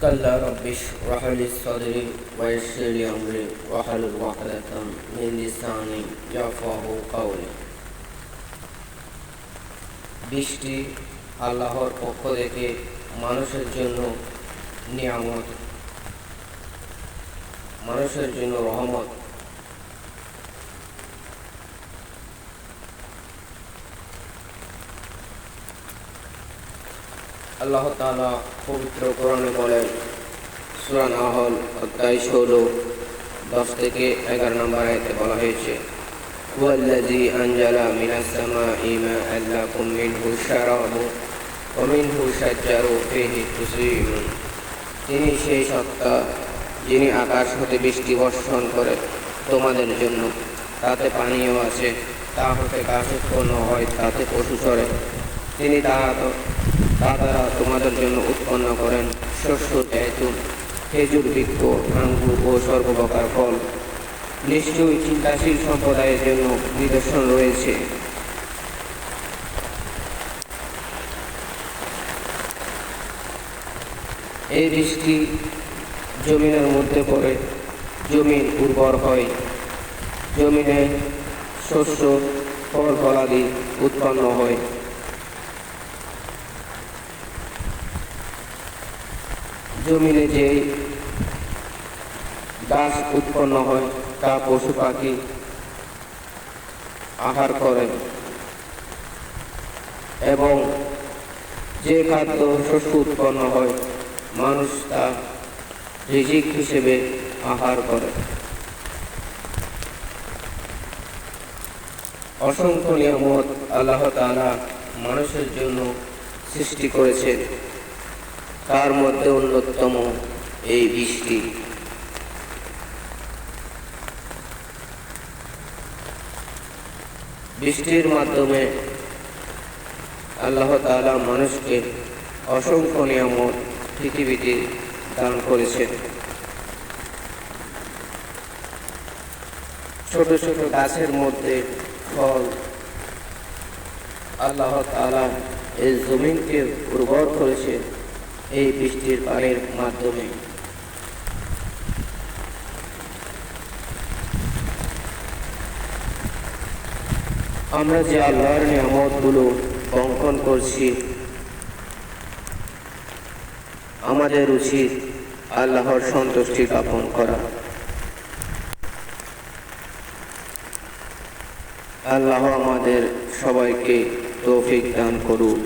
كلا رب اشرح لي صدري ويسر لي أمري واحلل عقدة من لساني يفقهوا قولي। বৃষ্টি আল্লাহর পক্ষ থেকে মানুষের জন্য নিয়ামত, মানুষের জন্য রহমত। আল্লাহ তাআলা পবিত্র কোরআনে বলেন, সূরা নাহল অধ্যায় 16 10 থেকে 11 নম্বর আয়াতে বলা হয়েছে, হুয়াল্লাযী আনজালা মিনাস সামাঈ মাআন লাকুম মিনহু শারাবু ওয়া মিনহু শাজারু ফীহি তুসিমুন। তিনি সেই সত্তা যিনি আকাশ হতে বৃষ্টি বর্ষণ করে তোমাদের জন্য, তাতে পানীয় আছে, তা হতে গাছ উৎপন্ন হয়, তাতে পশু চরে। তিনি তা দ্বারা তোমাদের জন্য উৎপন্ন করেন শস্য, জৈতুন, খেজুর বৃক্ষ, আঙ্গুর ও সর্বপ্রকার ফল। নিশ্চয়ই চিন্তাশীল সম্প্রদায়ের জন্য নিদর্শন রয়েছে। এই বৃষ্টি জমিনের মধ্যে পড়ে, জমিন উর্বর হয়, জমিনে শস্য ফল ফলাদি উৎপন্ন হয়। জমিনে যে গাছ উৎপন্ন হয় তা পশু পাখি আহার করে, এবং যে খাদ্য শস্য উৎপন্ন হয় মানুষ তা রিজিক হিসেবে আহার করে। অসংখ্য নিয়ামত আল্লাহ তাআলা মানুষের জন্য সৃষ্টি করেছে, তার মধ্যে অন্যতম এই বৃষ্টি। বৃষ্টির মাধ্যমে আল্লাহ তাআলা মানুষকে অসংখ্য নিয়ামত পৃথিবীতে দান করেছেন। ছোট ছোট গাছের মধ্যে ফল আল্লাহ তাআলা এই জমিনকে উর্বর করেছে এই বৃষ্টির পানির মাধ্যমে। আমরা যে আল্লাহর নিয়ামতগুলো বঙ্কন করছি, আমাদের উচিত আল্লাহর সন্তুষ্টি জ্ঞাপন করা। আল্লাহ আমাদের সবাইকে তৌফিক দান করুন।